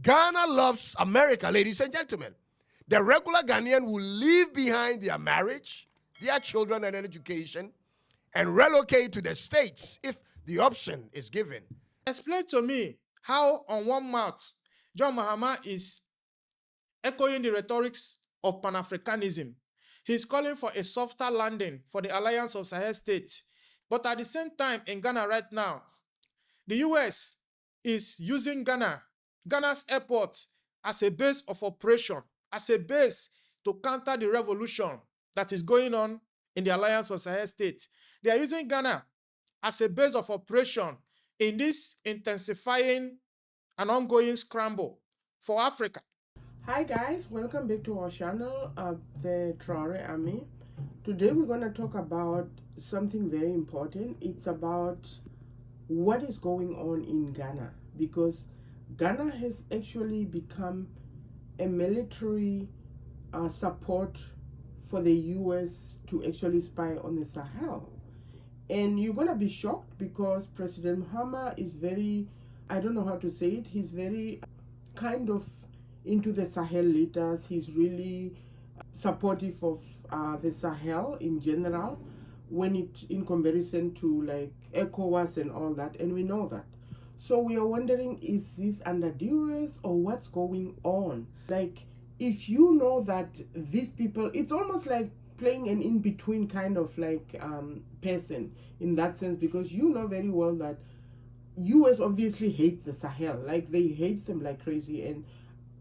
Ghana loves America, ladies and gentlemen. The regular Ghanaian will leave behind their marriage, their children, and education, and relocate to the States if the option is given. Explain to me how, on one mouth, John Mahama is echoing the rhetorics of Pan-Africanism. He's calling for a softer landing for the alliance of Sahel states. But at the same time, in Ghana right now, the US is using Ghana's airport as a base of operation, as a base to counter the revolution that is going on in the alliance of Sahel states. They are using Ghana as a base of operation in this intensifying and ongoing scramble for Africa. Hi guys, welcome back to our channel of the Traore Army. Today we're going to talk about something very important. It's about what is going on in Ghana, because Ghana has actually become a military support for the US to actually spy on the Sahel. And you're going to be shocked because President Mahama is very, I don't know how to say it, he's very kind of into the Sahel leaders. He's really supportive of the Sahel in general, when it in comparison to like ECOWAS and all that, and we know that. So we are wondering, is this under duress or what's going on? Like, if you know that these people, it's almost like playing an in-between kind of like person in that sense, because you know very well that US obviously hates the Sahel, like they hate them like crazy. And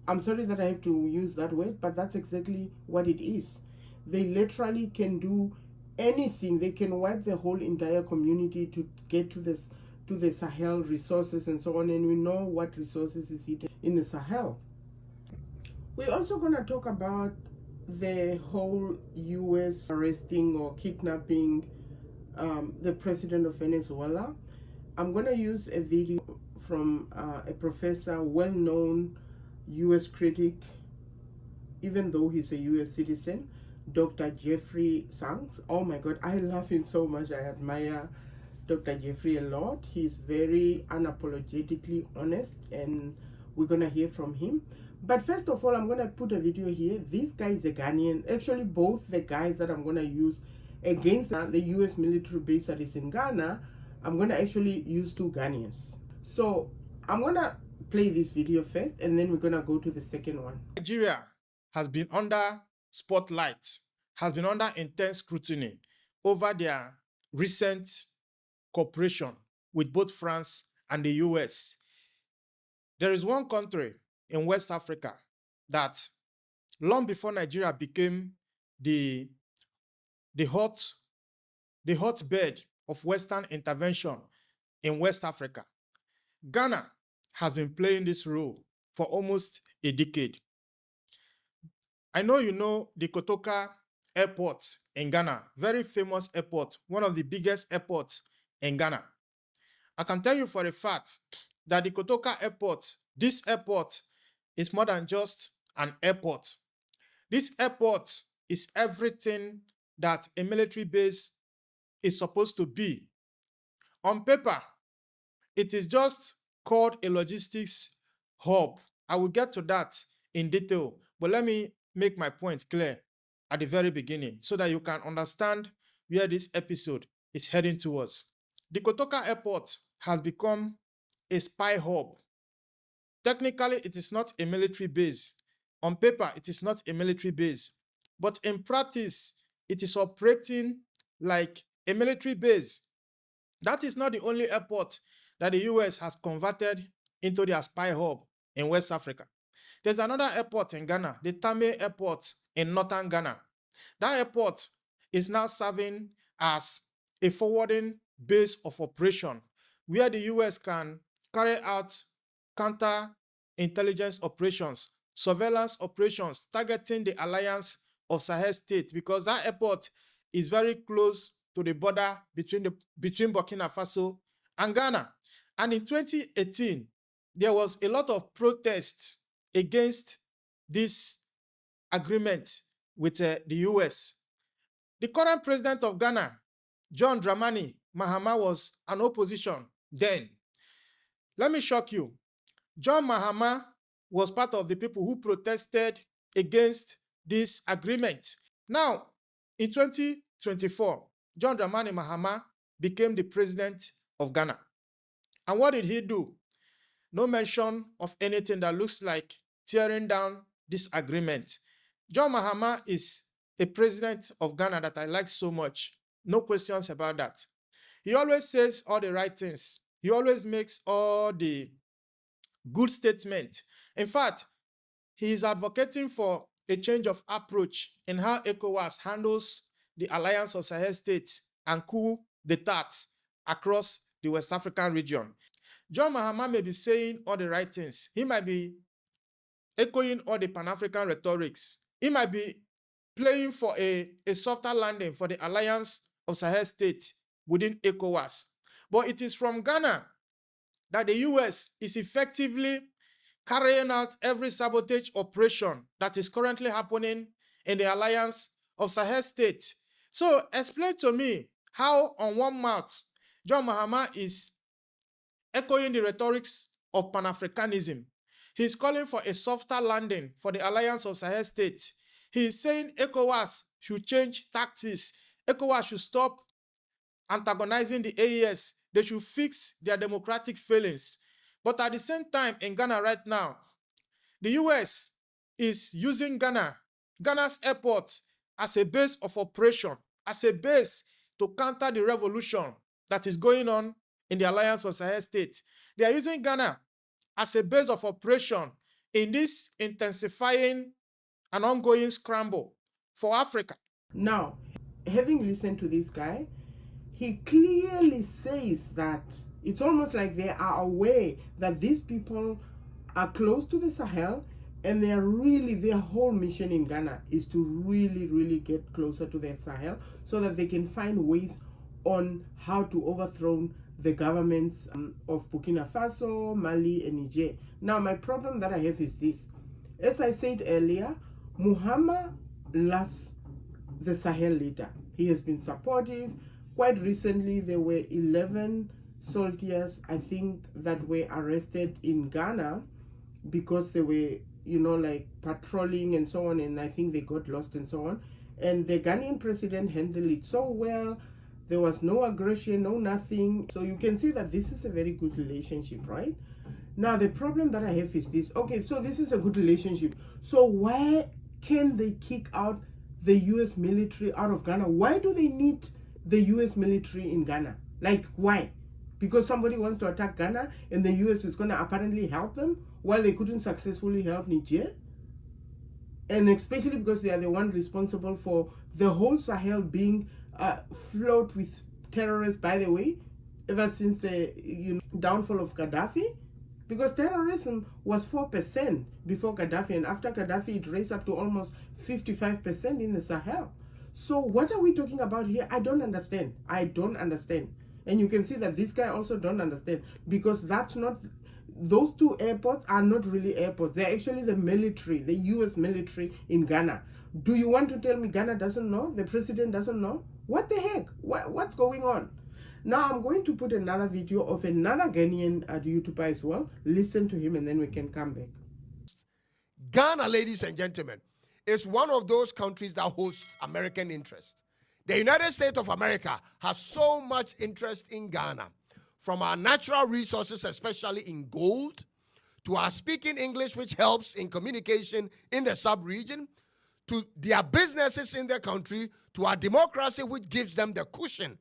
I'm sorry that I have to use that word, but that's exactly what it is. They literally can do anything. They can wipe the whole entire community to get to the Sahel resources and so on, and we know what resources is hidden in the Sahel. We're also going to talk about the whole US arresting or kidnapping the president of Venezuela. I'm going to use a video from a professor, well-known US critic, even though he's a US citizen, Dr. Jeffrey Sangs. Oh my God, I love him so much. I admire Dr. Jeffrey a lot. He's very unapologetically honest, and we're gonna hear from him. But first of all, I'm gonna put a video here. This guy is a Ghanaian. Actually, both the guys that I'm gonna use against the US military base that is in Ghana, I'm gonna actually use two Ghanaians. So I'm gonna play this video first, and then we're gonna go to the second one. Nigeria has been under spotlight, has been under intense scrutiny over their recent cooperation with both France and the US. There is one country in West Africa that long before Nigeria became the hotbed of Western intervention in West Africa, Ghana has been playing this role for almost a decade. I know you know the Kotoka Airport in Ghana, very famous airport, one of the biggest airports in Ghana. I can tell you for a fact that the Kotoka Airport, this airport is more than just an airport. This airport is everything that a military base is supposed to be. On paper, it is just called a logistics hub. I will get to that in detail, but let me make my point clear at the very beginning so that you can understand where this episode is heading towards. The Kotoka Airport has become a spy hub. Technically, it is not a military base. On paper, it is not a military base, but in practice, it is operating like a military base. That is not the only airport that the US has converted into their spy hub in West Africa. There's another airport in Ghana, the Tame Airport in northern Ghana. That airport is now serving as a forwarding base of operation where the US can carry out counter-intelligence operations, surveillance operations, targeting the alliance of Sahel states, because that airport is very close to the border between Burkina Faso and Ghana. And in 2018, there was a lot of protests against this agreement with the US. The current president of Ghana, John Dramani Mahama, was an opposition then. Let me shock you. John Mahama was part of the people who protested against this agreement. Now, in 2024, John Dramani Mahama became the president of Ghana. And what did he do? No mention of anything that looks like tearing down this agreement. John Mahama is a president of Ghana that I like so much. No questions about that. He always says all the right things. He always makes all the good statements. In fact, he is advocating for a change of approach in how ECOWAS handles the alliance of Sahel states and coup d'etats across the West African region. John Mahama may be saying all the right things. He might be echoing all the Pan-African rhetorics. He might be playing for a softer landing for the alliance of Sahel states within ECOWAS. But it is from Ghana that the US is effectively carrying out every sabotage operation that is currently happening in the alliance of Sahel states. So explain to me how on one mouth John Mahama is echoing the rhetorics of Pan-Africanism. He's calling for a softer landing for the alliance of Sahel states. He's saying ECOWAS should change tactics. ECOWAS should stop antagonizing the AES. They should fix their democratic failings. But at the same time, in Ghana right now, the US is using Ghana's airports as a base of operation, as a base to counter the revolution that is going on in the alliance of Sahel states. They are using Ghana as a base of operation in this intensifying and ongoing scramble for Africa. Now, having listened to this guy, he clearly says that it's almost like they are aware that these people are close to the Sahel, and they are really, their whole mission in Ghana is to really get closer to the Sahel so that they can find ways on how to overthrow the governments of Burkina Faso, Mali, and Niger. Now, my problem that I have is this. As I said earlier, Mahama loves the Sahel leader. He has been supportive. Quite recently, there were 11 soldiers, I think, that were arrested in Ghana because they were, like patrolling and so on, and I think they got lost and so on. And the Ghanaian president handled it so well. There was no aggression, no nothing. So you can see that this is a very good relationship, right? Now, the problem that I have is this. Okay, so this is a good relationship. So why can they kick out the US military out of Ghana? Why do they need the US military in Ghana? Like, why? Because somebody wants to attack Ghana and the US is going to apparently help them while they couldn't successfully help Niger? And especially because they are the one responsible for the whole Sahel being float with terrorists, by the way, ever since the downfall of Gaddafi. Because terrorism was 4% before Gaddafi, and after Gaddafi it raised up to almost 55% in the Sahel. So what are we talking about here? I don't understand. And you can see that this guy also don't understand, because that's not, those two airports are not really airports. They're actually the military, the US military in Ghana. Do you want to tell me Ghana doesn't know? The president doesn't know? What the heck? What's going on? Now I'm going to put another video of another Ghanaian YouTuber as well. Listen to him and then we can come back. Ghana, ladies and gentlemen, is one of those countries that hosts American interest. The United States of America has so much interest in Ghana, from our natural resources, especially in gold, to our speaking English, which helps in communication in the sub-region, to their businesses in their country, to our democracy, which gives them the cushion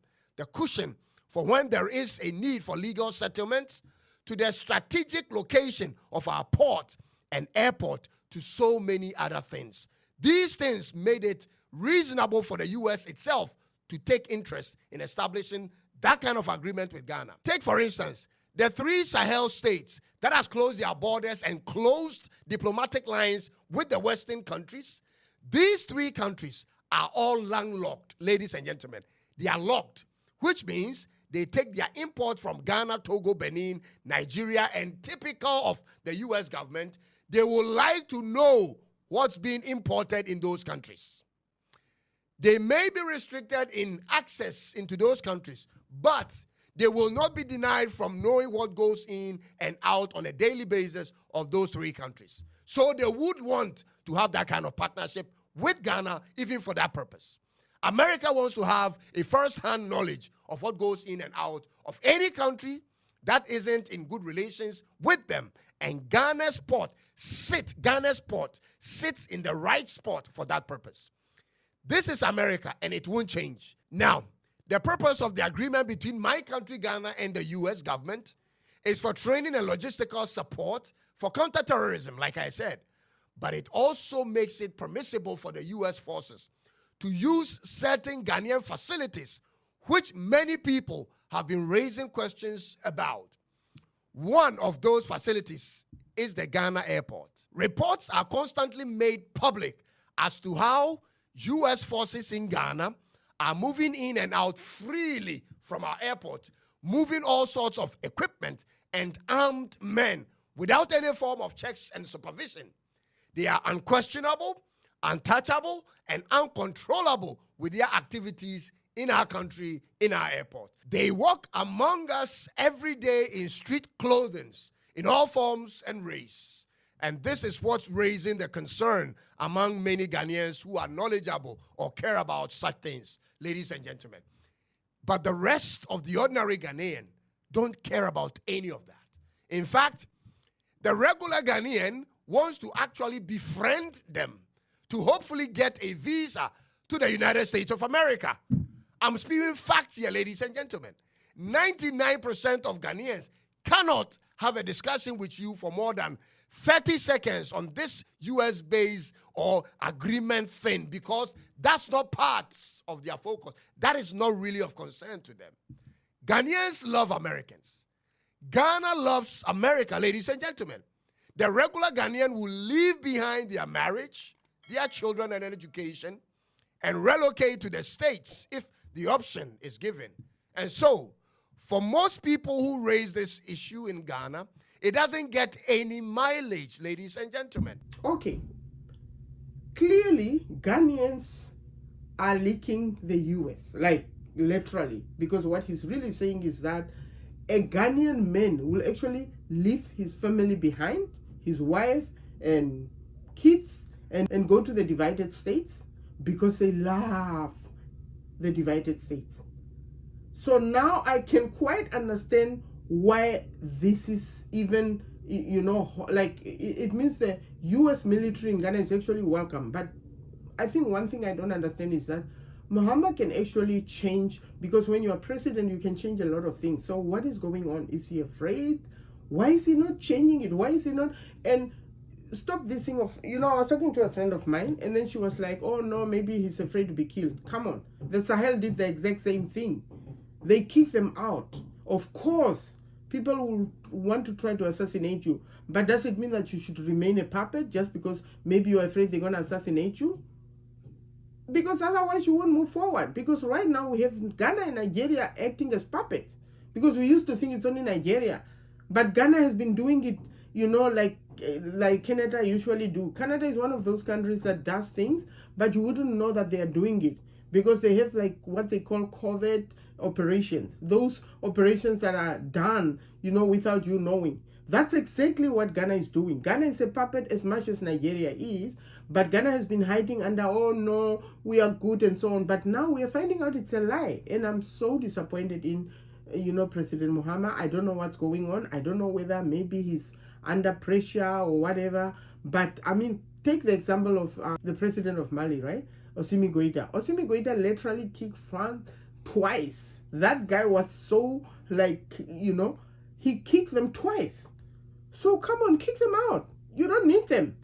for when there is a need for legal settlements, to the strategic location of our port and airport, to so many other things. These things made it reasonable for the U.S. itself to take interest in establishing that kind of agreement with Ghana. Take, for instance, the 3 Sahel states that has closed their borders and closed diplomatic lines with the Western countries. These 3 countries are all landlocked, ladies and gentlemen. They are locked, which means they take their imports from Ghana, Togo, Benin, Nigeria, and typical of the U.S. government, they would like to know what's being imported in those countries. They may be restricted in access into those countries, but They will not be denied from knowing what goes in and out on a daily basis of those three countries. So they would want to have that kind of partnership with Ghana, even for that purpose. America wants to have a first-hand knowledge of what goes in and out of any country that isn't in good relations with them. And Ghana's port sits in the right spot for that purpose. This is America, and it won't change. Now, the purpose of the agreement between my country, Ghana, and the U.S. government is for training and logistical support for counterterrorism, like I said. But it also makes it permissible for the U.S. forces to use certain Ghanaian facilities, which many people have been raising questions about. One of those facilities is the Ghana airport. Reports are constantly made public as to how U.S. forces in Ghana are moving in and out freely from our airport, moving all sorts of equipment and armed men without any form of checks and supervision. They are unquestionable, untouchable, and uncontrollable with their activities in our country, in our airport. They walk among us every day in street clothing, in all forms and race. And this is what's raising the concern among many Ghanaians who are knowledgeable or care about such things, ladies and gentlemen. But the rest of the ordinary Ghanaian don't care about any of that. In fact, the regular Ghanaian wants to actually befriend them to hopefully get a visa to the United States of America. I'm speaking facts here, ladies and gentlemen. 99% of Ghanaians cannot have a discussion with you for more than 30 seconds on this US-based or agreement thing, because that's not part of their focus. That is not really of concern to them. Ghanaians love Americans. Ghana loves America, ladies and gentlemen. The regular Ghanaian will leave behind their marriage, their children, and education, and relocate to the States if the option is given. And so, for most people who raise this issue in Ghana, it doesn't get any mileage, ladies and gentlemen. Okay. Clearly, Ghanaians are leaking the US, like literally, because what he's really saying is that a Ghanaian man will actually leave his family behind, his wife and kids, and go to the divided states because they love the divided states. So now I can quite understand why this is even, like it means the US military in Ghana is actually welcome. But I think one thing I don't understand is that Mahama can actually change, because when you are president, you can change a lot of things. So what is going on? Is he afraid? Why is he not changing it? Why is he not? And stop this thing of, I was talking to a friend of mine, and then she was like, oh no, maybe he's afraid to be killed. Come on. The Sahel did the exact same thing. They kicked them out. Of course, people will want to try to assassinate you. But does it mean that you should remain a puppet just because maybe you're afraid they're going to assassinate you? Because otherwise you won't move forward. Because right now we have Ghana and Nigeria acting as puppets. Because we used to think it's only Nigeria. But Ghana has been doing it, like Canada usually do. Canada is one of those countries that does things, but you wouldn't know that they are doing it. Because they have like what they call covet operations. Those operations that are done, without you knowing. That's exactly what Ghana is doing. Ghana is a puppet as much as Nigeria is, but Ghana has been hiding under, oh no, we are good and so on. But now we are finding out it's a lie. And I'm so disappointed in, President Mahama. I don't know what's going on. I don't know whether maybe he's under pressure or whatever. But I mean, take the example of the president of Mali, right? Assimi Goïta. Assimi Goïta literally kicked France twice. That guy was so he kicked them twice. So come on, kick them out. You don't need them.